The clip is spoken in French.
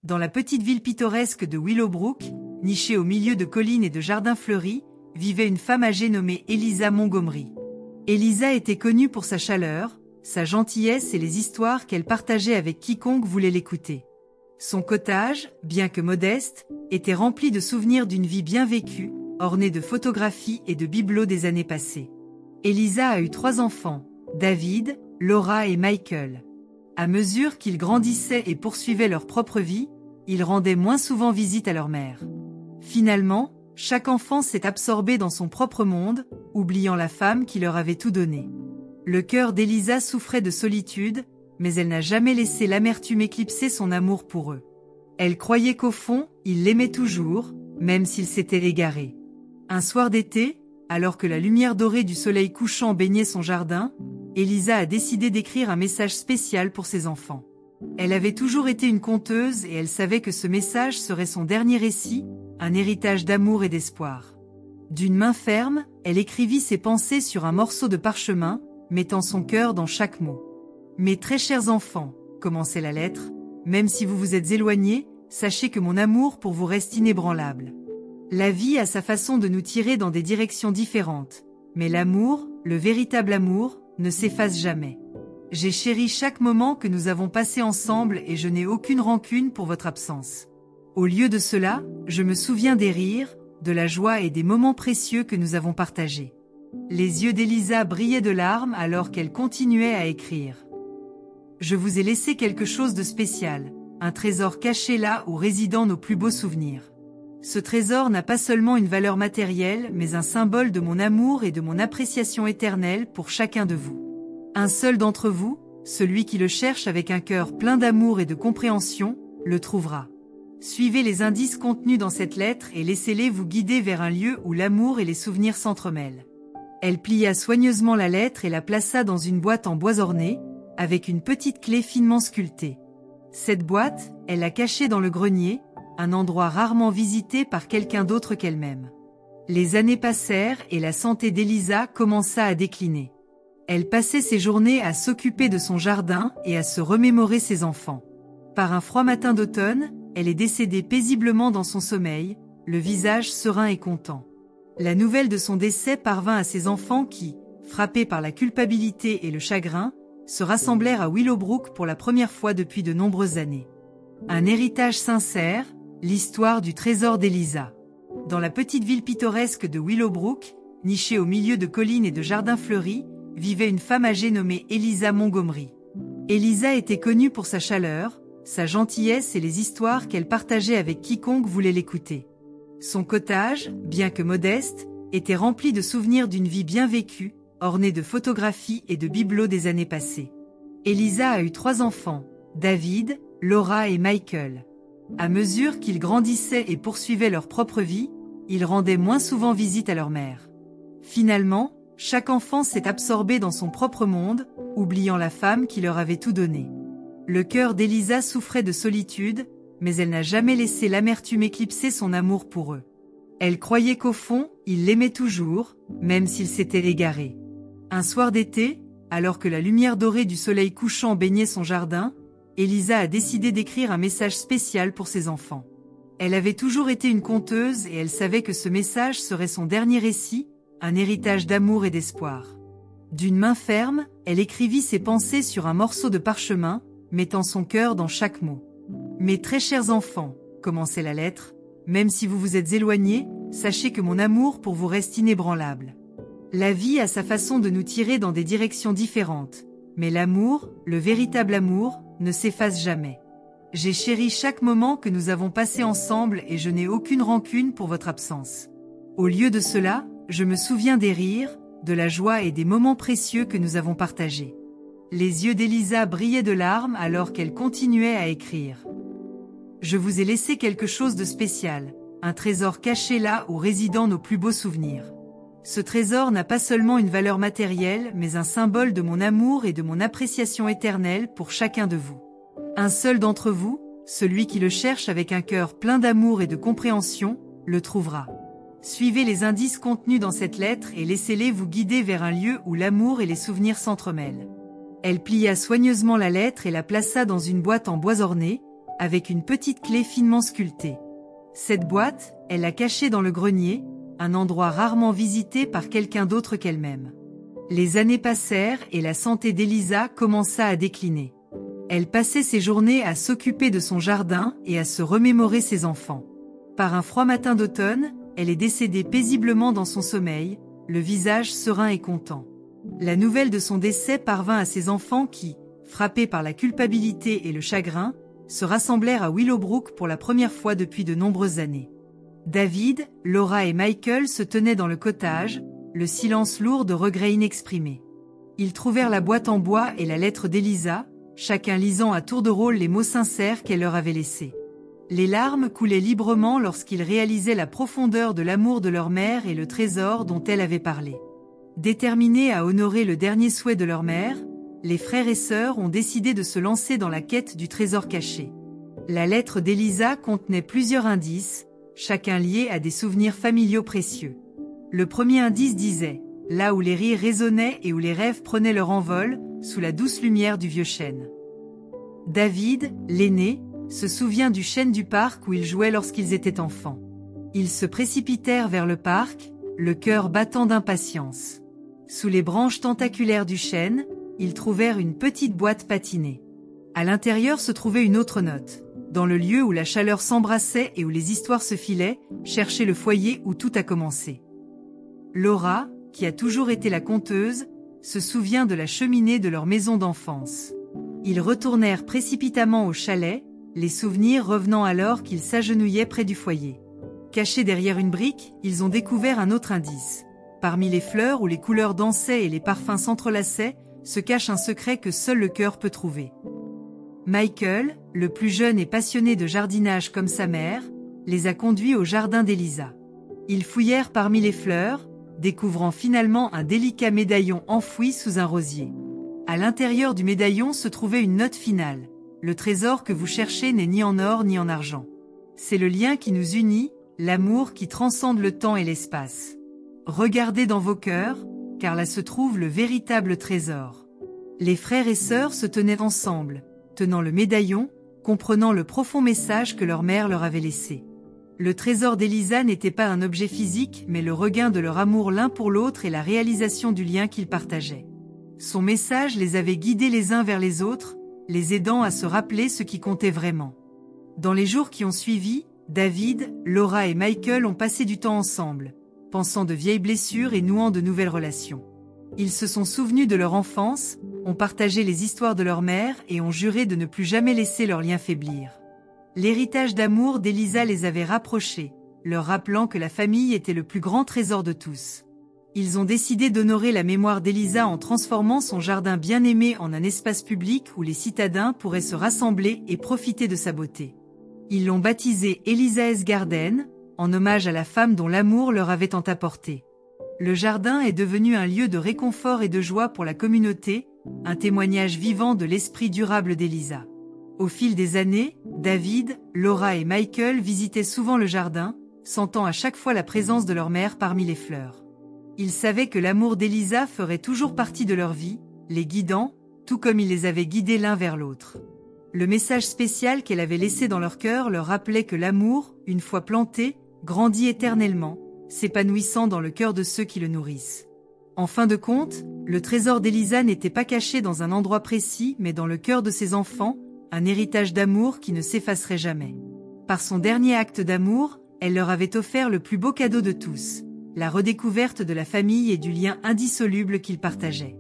Dans la petite ville pittoresque de Willowbrook, nichée au milieu de collines et de jardins fleuris, vivait une femme âgée nommée Eliza Montgomery. Eliza était connue pour sa chaleur, sa gentillesse et les histoires qu'elle partageait avec quiconque voulait l'écouter. Son cottage, bien que modeste, était rempli de souvenirs d'une vie bien vécue, ornée de photographies et de bibelots des années passées. Eliza a eu 3 enfants, David, Laura et Michael. À mesure qu'ils grandissaient et poursuivaient leur propre vie, ils rendaient moins souvent visite à leur mère. Finalement, chaque enfant s'est absorbé dans son propre monde, oubliant la femme qui leur avait tout donné. Le cœur d'Eliza souffrait de solitude, mais elle n'a jamais laissé l'amertume éclipser son amour pour eux. Elle croyait qu'au fond, il l'aimait toujours, même s'il s'était égaré. Un soir d'été, alors que la lumière dorée du soleil couchant baignait son jardin, Eliza a décidé d'écrire un message spécial pour ses enfants. Elle avait toujours été une conteuse et elle savait que ce message serait son dernier récit, un héritage d'amour et d'espoir. D'une main ferme, elle écrivit ses pensées sur un morceau de parchemin, mettant son cœur dans chaque mot. « Mes très chers enfants, » commençait la lettre, « même si vous vous êtes éloignés, sachez que mon amour pour vous reste inébranlable. La vie a sa façon de nous tirer dans des directions différentes, mais l'amour, le véritable amour, ne s'efface jamais. J'ai chéri chaque moment que nous avons passé ensemble et je n'ai aucune rancune pour votre absence. Au lieu de cela, je me souviens des rires, de la joie et des moments précieux que nous avons partagés. » Les yeux d'Eliza brillaient de larmes alors qu'elle continuait à écrire. « Je vous ai laissé quelque chose de spécial, un trésor caché là où résident nos plus beaux souvenirs. Ce trésor n'a pas seulement une valeur matérielle mais un symbole de mon amour et de mon appréciation éternelle pour chacun de vous. Un seul d'entre vous, celui qui le cherche avec un cœur plein d'amour et de compréhension, le trouvera. Suivez les indices contenus dans cette lettre et laissez-les vous guider vers un lieu où l'amour et les souvenirs s'entremêlent. » Elle plia soigneusement la lettre et la plaça dans une boîte en bois orné, avec une petite clé finement sculptée. Cette boîte, elle l'a cachée dans le grenier, un endroit rarement visité par quelqu'un d'autre qu'elle-même. Les années passèrent et la santé d'Eliza commença à décliner. Elle passait ses journées à s'occuper de son jardin et à se remémorer ses enfants. Par un froid matin d'automne, elle est décédée paisiblement dans son sommeil, le visage serein et content. La nouvelle de son décès parvint à ses enfants qui, frappés par la culpabilité et le chagrin, se rassemblèrent à Willowbrook pour la première fois depuis de nombreuses années. Un héritage sincère, l'histoire du trésor d'Eliza. Dans la petite ville pittoresque de Willowbrook, nichée au milieu de collines et de jardins fleuris, vivait une femme âgée nommée Eliza Montgomery. Eliza était connue pour sa chaleur, sa gentillesse et les histoires qu'elle partageait avec quiconque voulait l'écouter. Son cottage, bien que modeste, était rempli de souvenirs d'une vie bien vécue, ornée de photographies et de bibelots des années passées. Eliza a eu 3 enfants, David, Laura et Michael. À mesure qu'ils grandissaient et poursuivaient leur propre vie, ils rendaient moins souvent visite à leur mère. Finalement, chaque enfant s'est absorbé dans son propre monde, oubliant la femme qui leur avait tout donné. Le cœur d'Eliza souffrait de solitude, mais elle n'a jamais laissé l'amertume éclipser son amour pour eux. Elle croyait qu'au fond, il l'aimait toujours, même s'il s'était égaré. Un soir d'été, alors que la lumière dorée du soleil couchant baignait son jardin, Eliza a décidé d'écrire un message spécial pour ses enfants. Elle avait toujours été une conteuse et elle savait que ce message serait son dernier récit, un héritage d'amour et d'espoir. D'une main ferme, elle écrivit ses pensées sur un morceau de parchemin, mettant son cœur dans chaque mot. « Mes très chers enfants, » commençait la lettre, « même si vous vous êtes éloignés, sachez que mon amour pour vous reste inébranlable. La vie a sa façon de nous tirer dans des directions différentes, mais l'amour, le véritable amour, ne s'efface jamais. J'ai chéri chaque moment que nous avons passé ensemble et je n'ai aucune rancune pour votre absence. Au lieu de cela, je me souviens des rires, de la joie et des moments précieux que nous avons partagés. » Les yeux d'Eliza brillaient de larmes alors qu'elle continuait à écrire. « Je vous ai laissé quelque chose de spécial, un trésor caché là où résident nos plus beaux souvenirs. Ce trésor n'a pas seulement une valeur matérielle mais un symbole de mon amour et de mon appréciation éternelle pour chacun de vous. Un seul d'entre vous, celui qui le cherche avec un cœur plein d'amour et de compréhension, le trouvera. Suivez les indices contenus dans cette lettre et laissez-les vous guider vers un lieu où l'amour et les souvenirs s'entremêlent. » Elle plia soigneusement la lettre et la plaça dans une boîte en bois orné, avec une petite clé finement sculptée. Cette boîte, elle l'a cachée dans le grenier, un endroit rarement visité par quelqu'un d'autre qu'elle-même. Les années passèrent et la santé d'Elisa commença à décliner. Elle passait ses journées à s'occuper de son jardin et à se remémorer ses enfants. Par un froid matin d'automne, elle est décédée paisiblement dans son sommeil, le visage serein et content. La nouvelle de son décès parvint à ses enfants qui, frappés par la culpabilité et le chagrin, se rassemblèrent à Willowbrook pour la première fois depuis de nombreuses années. David, Laura et Michael se tenaient dans le cottage, le silence lourd de regrets inexprimés. Ils trouvèrent la boîte en bois et la lettre d'Elisa, chacun lisant à tour de rôle les mots sincères qu'elle leur avait laissés. Les larmes coulaient librement lorsqu'ils réalisaient la profondeur de l'amour de leur mère et le trésor dont elle avait parlé. Déterminés à honorer le dernier souhait de leur mère, les frères et sœurs ont décidé de se lancer dans la quête du trésor caché. La lettre d'Elisa contenait plusieurs indices, chacun lié à des souvenirs familiaux précieux. Le premier indice disait « Là où les rires résonnaient et où les rêves prenaient leur envol, sous la douce lumière du vieux chêne ». David, l'aîné, se souvient du chêne du parc où ils jouaient lorsqu'ils étaient enfants. Ils se précipitèrent vers le parc, le cœur battant d'impatience. Sous les branches tentaculaires du chêne, ils trouvèrent une petite boîte patinée. À l'intérieur se trouvait une autre note. Dans le lieu où la chaleur s'embrassait et où les histoires se filaient, cherchez le foyer où tout a commencé. Laura, qui a toujours été la conteuse, se souvient de la cheminée de leur maison d'enfance. Ils retournèrent précipitamment au chalet, les souvenirs revenant alors qu'ils s'agenouillaient près du foyer. Cachés derrière une brique, ils ont découvert un autre indice. Parmi les fleurs où les couleurs dansaient et les parfums s'entrelaçaient, se cache un secret que seul le cœur peut trouver. Michael, le plus jeune et passionné de jardinage comme sa mère, les a conduits au jardin d'Elisa. Ils fouillèrent parmi les fleurs, découvrant finalement un délicat médaillon enfoui sous un rosier. À l'intérieur du médaillon se trouvait une note finale. Le trésor que vous cherchez n'est ni en or ni en argent. C'est le lien qui nous unit, l'amour qui transcende le temps et l'espace. Regardez dans vos cœurs, car là se trouve le véritable trésor. Les frères et sœurs se tenaient ensemble, tenant le médaillon, comprenant le profond message que leur mère leur avait laissé. Le trésor d'Elisa n'était pas un objet physique, mais le regain de leur amour l'un pour l'autre et la réalisation du lien qu'ils partageaient. Son message les avait guidés les uns vers les autres, les aidant à se rappeler ce qui comptait vraiment. Dans les jours qui ont suivi, David, Laura et Michael ont passé du temps ensemble, pensant de vieilles blessures et nouant de nouvelles relations. Ils se sont souvenus de leur enfance, ont partagé les histoires de leur mère et ont juré de ne plus jamais laisser leur lien faiblir. L'héritage d'amour d'Elisa les avait rapprochés, leur rappelant que la famille était le plus grand trésor de tous. Ils ont décidé d'honorer la mémoire d'Elisa en transformant son jardin bien-aimé en un espace public où les citadins pourraient se rassembler et profiter de sa beauté. Ils l'ont baptisé Elisa's Garden, en hommage à la femme dont l'amour leur avait tant apporté. Le jardin est devenu un lieu de réconfort et de joie pour la communauté, un témoignage vivant de l'esprit durable d'Elisa. Au fil des années, David, Laura et Michael visitaient souvent le jardin, sentant à chaque fois la présence de leur mère parmi les fleurs. Ils savaient que l'amour d'Elisa ferait toujours partie de leur vie, les guidant, tout comme il les avait guidés l'un vers l'autre. Le message spécial qu'elle avait laissé dans leur cœur leur rappelait que l'amour, une fois planté, grandit éternellement, s'épanouissant dans le cœur de ceux qui le nourrissent. En fin de compte, le trésor d'Elisa n'était pas caché dans un endroit précis mais dans le cœur de ses enfants, un héritage d'amour qui ne s'effacerait jamais. Par son dernier acte d'amour, elle leur avait offert le plus beau cadeau de tous, la redécouverte de la famille et du lien indissoluble qu'ils partageaient.